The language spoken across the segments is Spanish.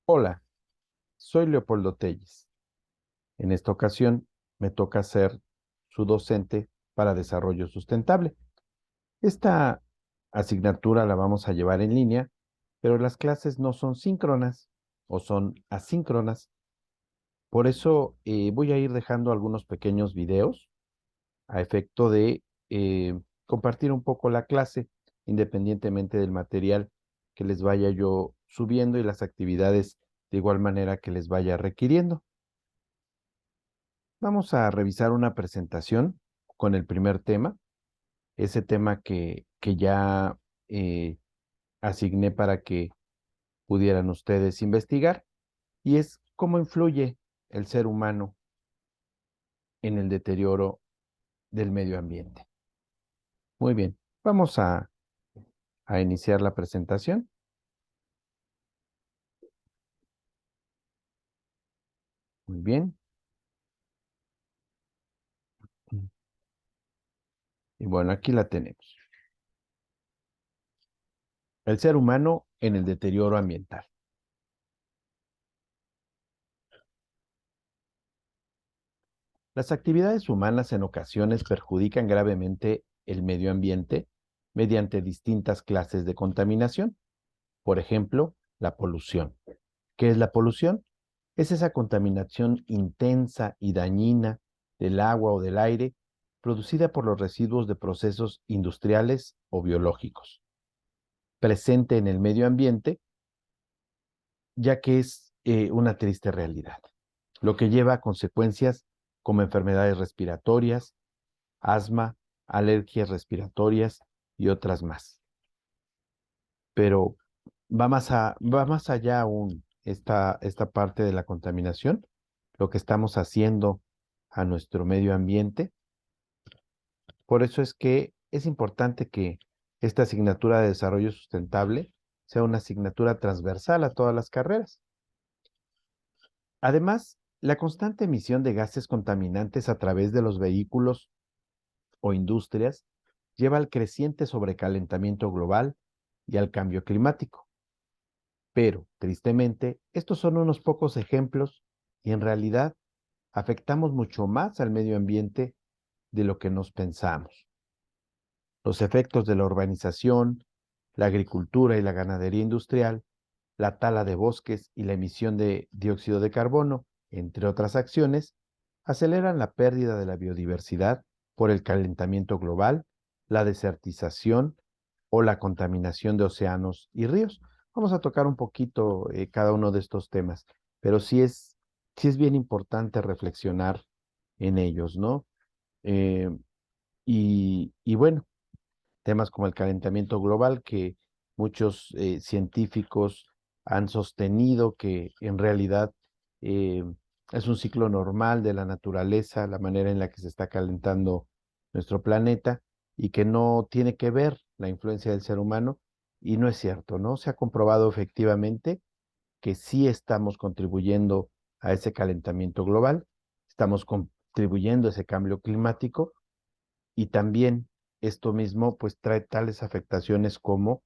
Hola, soy Leopoldo Telles. En esta ocasión me toca ser su docente para desarrollo sustentable. Esta asignatura la vamos a llevar en línea, pero las clases no son síncronas o son asíncronas. Por eso voy a ir dejando algunos pequeños videos a efecto de compartir un poco la clase, independientemente del material que les vaya yo subiendo y las actividades de igual manera que les vaya requiriendo. Vamos a revisar una presentación con el primer tema, ese tema que ya eh, asigné para que pudieran ustedes investigar, y es cómo influye el ser humano en el deterioro del medio ambiente. Muy bien, vamos a iniciar la presentación. Muy bien, y bueno, aquí la tenemos. El ser humano en el deterioro ambiental. Las actividades humanas en ocasiones perjudican gravemente el medio ambiente mediante distintas clases de contaminación. Por ejemplo, la polución. ¿Qué es la polución? Es esa contaminación intensa y dañina del agua o del aire producida por los residuos de procesos industriales o biológicos, presente en el medio ambiente, ya que es una triste realidad, lo que lleva a consecuencias como enfermedades respiratorias, asma, alergias respiratorias y otras más. Pero va más allá aún esta parte de la contaminación, lo que estamos haciendo a nuestro medio ambiente. Por eso es que es importante que esta asignatura de desarrollo sustentable sea una asignatura transversal a todas las carreras. Además, la constante emisión de gases contaminantes a través de los vehículos o industrias lleva al creciente sobrecalentamiento global y al cambio climático. Pero, tristemente, estos son unos pocos ejemplos y en realidad afectamos mucho más al medio ambiente de lo que nos pensamos. Los efectos de la urbanización, la agricultura y la ganadería industrial, la tala de bosques y la emisión de dióxido de carbono, entre otras acciones, aceleran la pérdida de la biodiversidad por el calentamiento global, la desertización o la contaminación de océanos y ríos. Vamos a tocar un poquito cada uno de estos temas, pero sí es bien importante reflexionar en ellos, ¿no? Eh, y bueno, temas como el calentamiento global, que muchos científicos han sostenido que en realidad eh, es un ciclo normal de la naturaleza, la manera en la que se está calentando nuestro planeta y que no tiene que ver la influencia del ser humano, y no es cierto, ¿no? Se ha comprobado efectivamente que sí estamos contribuyendo a ese calentamiento global, estamos contribuyendo a ese cambio climático, y también esto mismo pues trae tales afectaciones como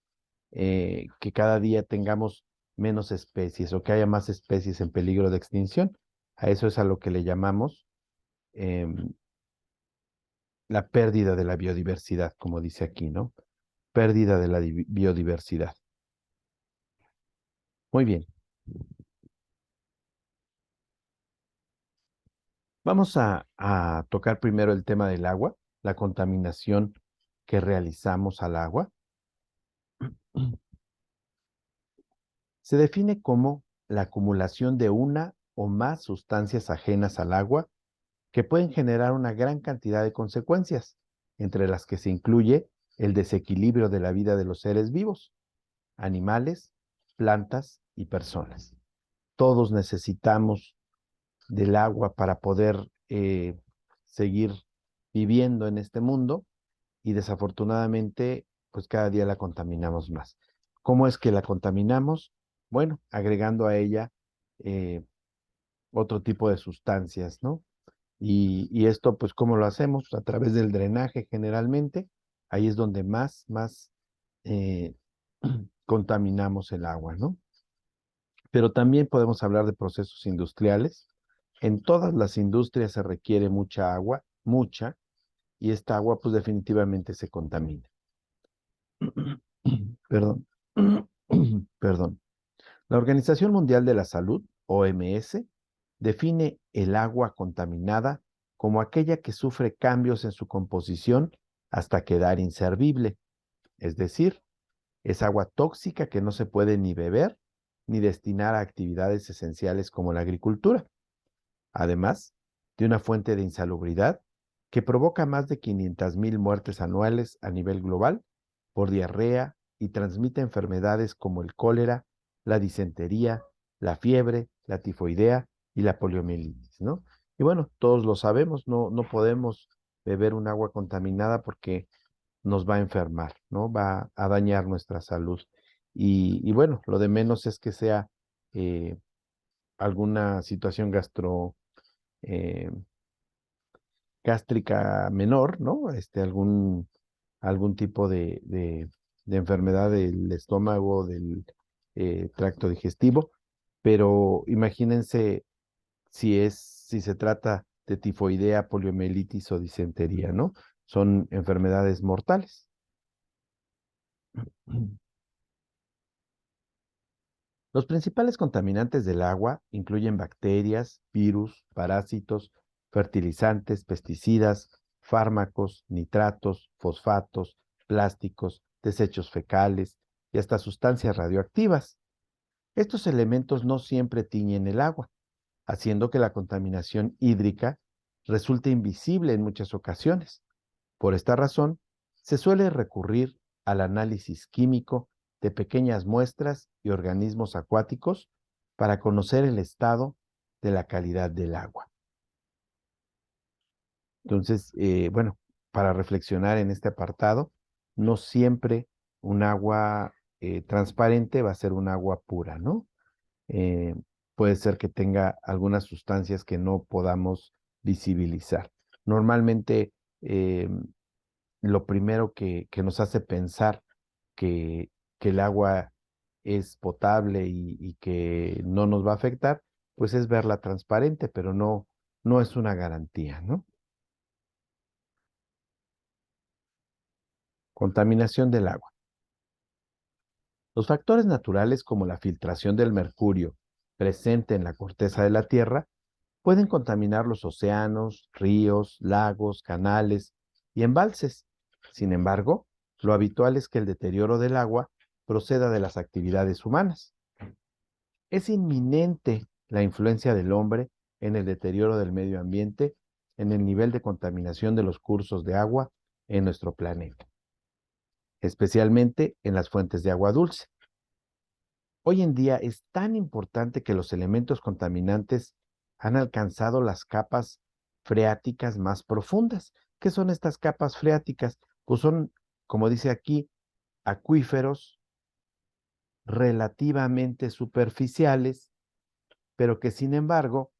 que cada día tengamos menos especies o que haya más especies en peligro de extinción. A eso es a lo que le llamamos em, la pérdida de la biodiversidad, como dice aquí, ¿no? Pérdida de la biodiversidad. Muy bien. Vamos a tocar primero el tema del agua, la contaminación que realizamos al agua. Se define como la acumulación de una o más sustancias ajenas al agua que pueden generar una gran cantidad de consecuencias, entre las que se incluye el desequilibrio de la vida de los seres vivos, animales, plantas y personas. Todos necesitamos del agua para poder seguir viviendo en este mundo, y desafortunadamente, pues cada día la contaminamos más. ¿Cómo es que la contaminamos? Bueno, agregando a ella eh, otro tipo de sustancias, ¿no? Y esto, pues, ¿cómo lo hacemos? A través del drenaje generalmente. Ahí es donde más eh, contaminamos el agua, ¿no? Pero también podemos hablar de procesos industriales. En todas las industrias se requiere mucha agua, mucha, y esta agua pues definitivamente se contamina. Perdón. Perdón. La Organización Mundial de la Salud, OMS, define el agua contaminada como aquella que sufre cambios en su composición hasta quedar inservible, es decir, es agua tóxica que no se puede ni beber ni destinar a actividades esenciales como la agricultura, además de una fuente de insalubridad que provoca más de 500,000 muertes anuales a nivel global por diarrea y transmite enfermedades como el cólera, la disentería, la fiebre, la tifoidea y la poliomielitis, ¿no? Y bueno, todos lo sabemos, no podemos beber un agua contaminada porque nos va a enfermar, ¿no? Va a dañar nuestra salud. Y bueno, lo de menos es que sea eh, alguna situación eh, gástrica menor, ¿no? Algún tipo de enfermedad del estómago, del tracto digestivo, pero imagínense si se trata de tifoidea, poliomielitis o disentería, ¿no? Son enfermedades mortales. Los principales contaminantes del agua incluyen bacterias, virus, parásitos, fertilizantes, pesticidas, fármacos, nitratos, fosfatos, plásticos, desechos fecales y hasta sustancias radioactivas. Estos elementos no siempre tiñen el agua, haciendo que la contaminación hídrica resulte invisible en muchas ocasiones. Por esta razón, se suele recurrir al análisis químico de pequeñas muestras y organismos acuáticos para conocer el estado de la calidad del agua. Entonces, bueno, para reflexionar en este apartado, no siempre un agua transparente va a ser un agua pura, ¿no? Eh, Puede ser que tenga algunas sustancias que no podamos visibilizar. Normalmente, eh, lo primero que nos hace pensar que, que el agua es potable y que no nos va a afectar, pues es verla transparente, pero no es una garantía, ¿no? Contaminación del agua. Los factores naturales como la filtración del mercurio presente en la corteza de la Tierra pueden contaminar los océanos, ríos, lagos, canales y embalses. Sin embargo, lo habitual es que el deterioro del agua proceda de las actividades humanas. Es inminente la influencia del hombre en el deterioro del medio ambiente, en el nivel de contaminación de los cursos de agua en nuestro planeta, especialmente en las fuentes de agua dulce. Hoy en día es tan importante que los elementos contaminantes han alcanzado las capas freáticas más profundas. ¿Qué son estas capas freáticas? Pues son, como dice aquí, acuíferos relativamente superficiales, pero que sin embargo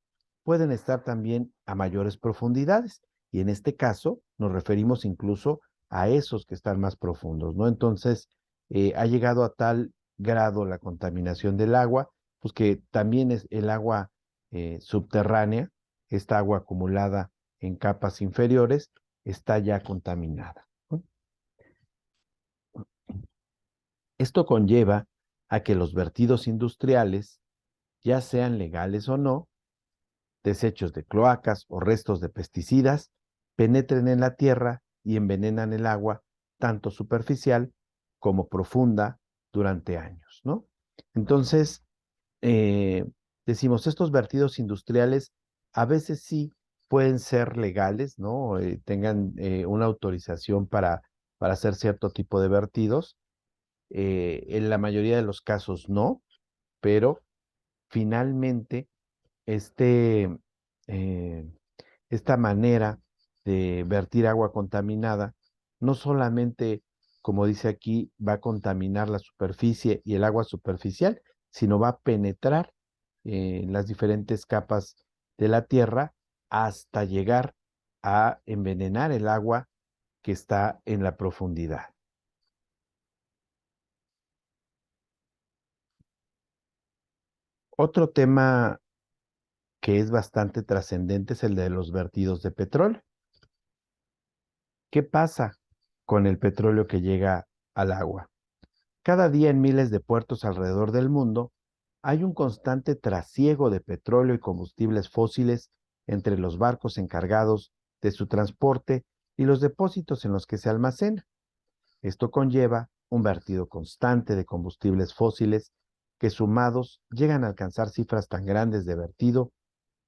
pueden estar también a mayores profundidades. Y en este caso nos referimos incluso a esos que están más profundos, ¿no? Entonces, ha llegado a tal grado la contaminación del agua, pues que también es el agua subterránea, esta agua acumulada en capas inferiores, está ya contaminada, ¿no? Esto conlleva a que los vertidos industriales, ya sean legales o no, desechos de cloacas o restos de pesticidas penetren en la tierra y envenenan el agua, tanto superficial como profunda, durante años, ¿no? Entonces, eh, decimos, estos vertidos industriales a veces sí pueden ser legales, ¿no? Tengan una autorización para hacer cierto tipo de vertidos. En la mayoría de los casos no, pero finalmente este, eh, esta manera de vertir agua contaminada no solamente, como dice aquí, va a contaminar la superficie y el agua superficial, sino va a penetrar en las diferentes capas de la tierra hasta llegar a envenenar el agua que está en la profundidad. Otro tema que es bastante trascendente es el de los vertidos de petróleo. ¿Qué pasa con el petróleo que llega al agua? Cada día en miles de puertos alrededor del mundo hay un constante trasiego de petróleo y combustibles fósiles entre los barcos encargados de su transporte y los depósitos en los que se almacena. Esto conlleva un vertido constante de combustibles fósiles que sumados llegan a alcanzar cifras tan grandes de vertido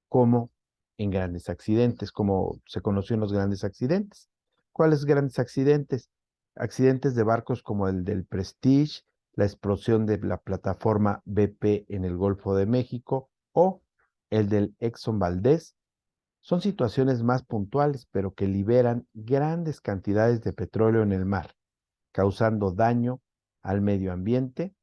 como en grandes accidentes, como se conoció en los grandes accidentes. ¿Cuáles grandes accidentes? Accidentes de barcos como el del Prestige, la explosión de la plataforma BP en el Golfo de México o el del Exxon Valdez. Son situaciones más puntuales, pero que liberan grandes cantidades de petróleo en el mar, causando daño al medio ambiente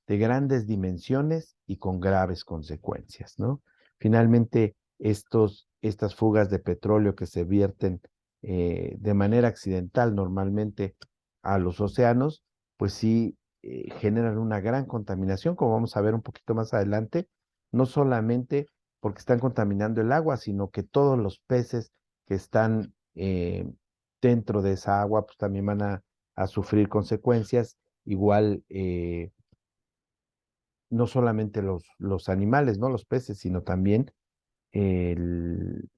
de grandes dimensiones y con graves consecuencias, ¿no? Finalmente, estas fugas de petróleo que se vierten de manera accidental normalmente a los océanos, pues sí generan una gran contaminación, como vamos a ver un poquito más adelante, no solamente porque están contaminando el agua, sino que todos los peces que están dentro de esa agua, pues también van a sufrir consecuencias, igual no solamente los animales, ¿no? Los peces, sino también el-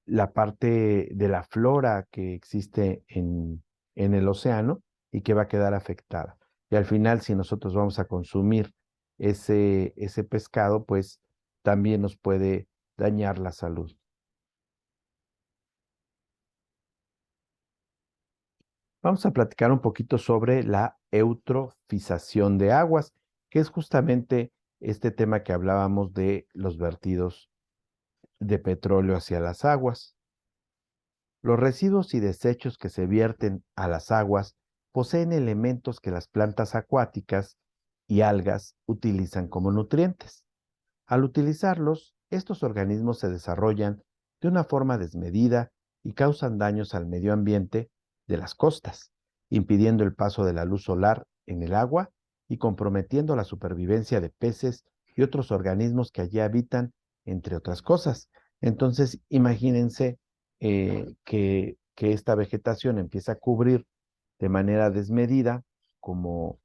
la parte de la flora que existe en el océano y que va a quedar afectada. Y al final, si nosotros vamos a consumir ese pescado, pues también nos puede dañar la salud. Vamos a platicar un poquito sobre la eutrofización de aguas, que es justamente este tema que hablábamos de los vertidos de petróleo hacia las aguas. Los residuos y desechos que se vierten a las aguas poseen elementos que las plantas acuáticas y algas utilizan como nutrientes. Al utilizarlos, estos organismos se desarrollan de una forma desmedida y causan daños al medio ambiente de las costas, impidiendo el paso de la luz solar en el agua y comprometiendo la supervivencia de peces y otros organismos que allí habitan, entre otras cosas. Entonces, imagínense que esta vegetación empieza a cubrir de manera desmedida, como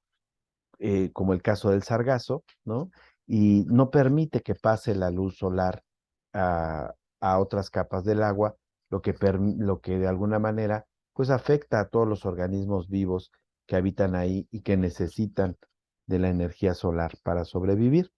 como el caso del sargazo, ¿no? Y no permite que pase la luz solar a otras capas del agua, lo que de alguna manera pues afecta a todos los organismos vivos que habitan ahí y que necesitan de la energía solar para sobrevivir.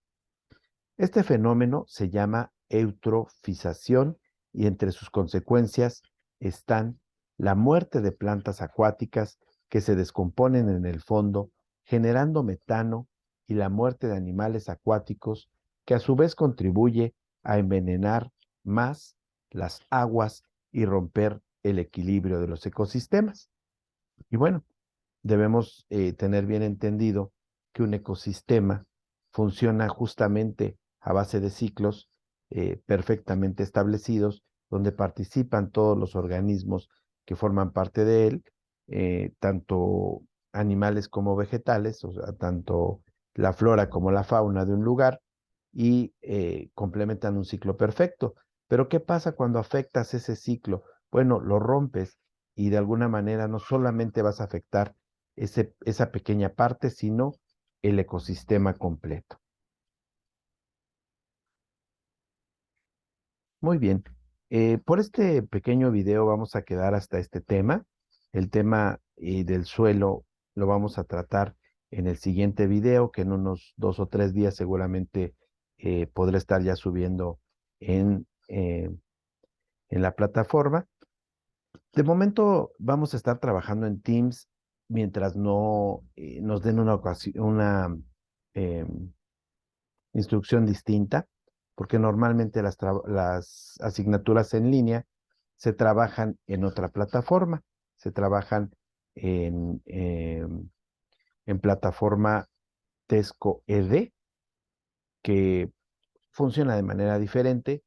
Este fenómeno se llama eutrofización y entre sus consecuencias están la muerte de plantas acuáticas que se descomponen en el fondo, generando metano, y la muerte de animales acuáticos, que a su vez contribuye a envenenar más las aguas y romper el equilibrio de los ecosistemas. Y bueno, debemos tener bien entendido que un ecosistema funciona justamente a base de ciclos perfectamente establecidos, donde participan todos los organismos que forman parte de él, tanto animales como vegetales, o sea, tanto la flora como la fauna de un lugar, y complementan un ciclo perfecto. Pero ¿qué pasa cuando afectas ese ciclo? Bueno, lo rompes y de alguna manera no solamente vas a afectar esa pequeña parte, sino el ecosistema completo. Muy bien. Por este pequeño video vamos a quedar hasta este tema. El tema del suelo lo vamos a tratar en el siguiente video, que en unos 2 o 3 días seguramente podré estar ya subiendo en la plataforma. De momento vamos a estar trabajando en Teams mientras no nos den una em, instrucción distinta, porque normalmente las asignaturas en línea se trabajan en otra plataforma, se trabajan en plataforma Tesco ED, que funciona de manera diferente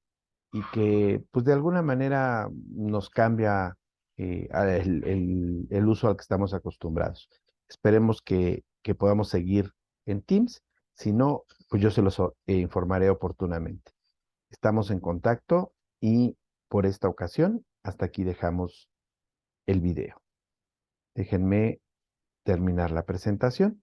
y que pues de alguna manera nos cambia el uso al que estamos acostumbrados. Esperemos que podamos seguir en Teams. Si no, pues yo se los informaré oportunamente. Estamos en contacto y por esta ocasión, hasta aquí dejamos el video. Déjenme terminar la presentación.